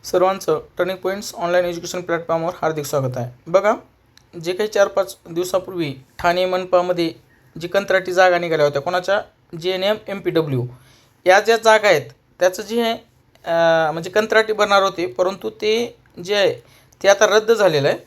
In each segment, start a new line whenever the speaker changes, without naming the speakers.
सर्वांचं turning points online education प्लॅटफॉर्मवर हार्दिक स्वागत आहे. बघा, जे काही 4-5 दिवसापूर्वी ठाणे मनपामध्ये जी कंत्राटी जागा निघाल्या होत्या कोणाच्या JNM MPW या ज्या जागा आहेत त्याचं जे आहे म्हणजे कंत्राटी भरणार होते, परंतु ते जे आहे ते आता रद्द झालेलं आहे.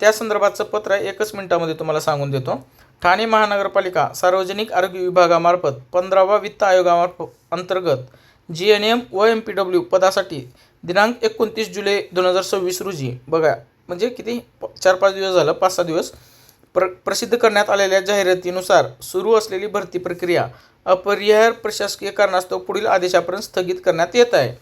त्या संदर्भाचं पत्र आहे, 1 मिनिटामध्ये तुम्हाला सांगून देतो. ठाणे महानगरपालिका सार्वजनिक आरोग्य विभागामार्फत 15वा वित्त आयोगामार्फत अंतर्गत JNM व MPW पदासाठी दिनांक 29 जुलै 2026 रोजी बघा, म्हणजे किती 4-5 दिवस झालं, 5-6 दिवस प्रसिद्ध करण्यात आलेल्या जाहिरातीनुसार सुरू असलेली भरती प्रक्रिया अपरिहार्य प्रशासकीय कारणास्तव पुढील आदेशापर्यंत स्थगित करण्यात येत आहे.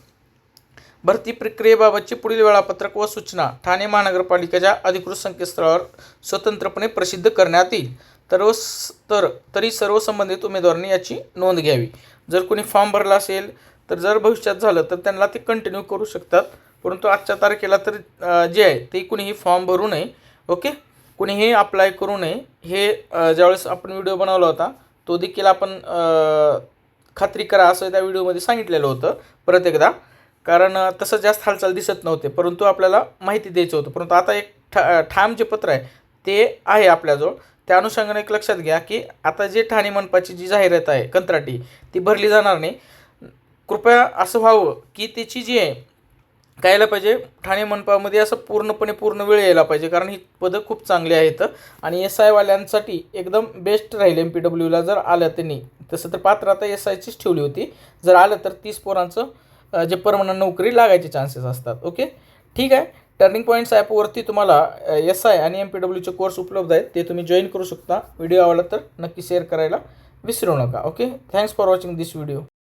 भरती प्रक्रियेबाबतचे पुढील वेळापत्रक व सूचना ठाणे महानगरपालिकेच्या अधिकृत संकेतस्थळावर स्वतंत्रपणे प्रसिद्ध करण्यात येईल. तरी सर्व संबंधित उमेदवारांनी याची नोंद घ्यावी. जर कोणी फॉर्म भरला असेल तर जर भविष्यात झालं तर त्यांना ते कंटिन्यू करू शकतात, परंतु आजच्या तारखेला तर जे आहे ते कुणीही फॉर्म भरू नये. ओके, कुणीही अप्लाय करू नये. हे ज्यावेळेस आपण व्हिडिओ बनवला होता तो देखील आपण खात्री करा असं त्या व्हिडिओमध्ये सांगितलेलं होतं परत एकदा, कारण तसं जास्त हालचाल दिसत नव्हते, परंतु आपल्याला माहिती द्यायचं होतं. परंतु आता एक ठाम जे पत्र आहे ते आहे आपल्याजवळ. त्या अनुषंगाने एक लक्षात घ्या की आता जे ठाणे मनपाची जी जाहिरात आहे कंत्राटी ती भरली जाणार नाही. कृपया असं व्हावं की त्याची जी आहे काय यायला पाहिजे, ठाणे मनपामध्ये असं पूर्ण वेळ यायला पाहिजे, कारण ही पदं खूप चांगली आहेत आणि SI वाल्यांसाठी एकदम बेस्ट राहील. MPWला जर आलं त्यांनी, तसं तर पात्रता SIचीच ठेवली होती, जर आलं तर 30 पोरांचं जे परमनंट नोकरी लागायचे चान्सेस असतात. ओके, ठीक आहे. टर्निंग पॉईंट्स ॲपवरती तुम्हाला SI आणि MPWचे कोर्स उपलब्ध आहेत, ते तुम्ही जॉईन करू शकता. व्हिडिओ आवडला तर नक्की शेअर करायला विसरू नका. Okay, thanks for watching this video.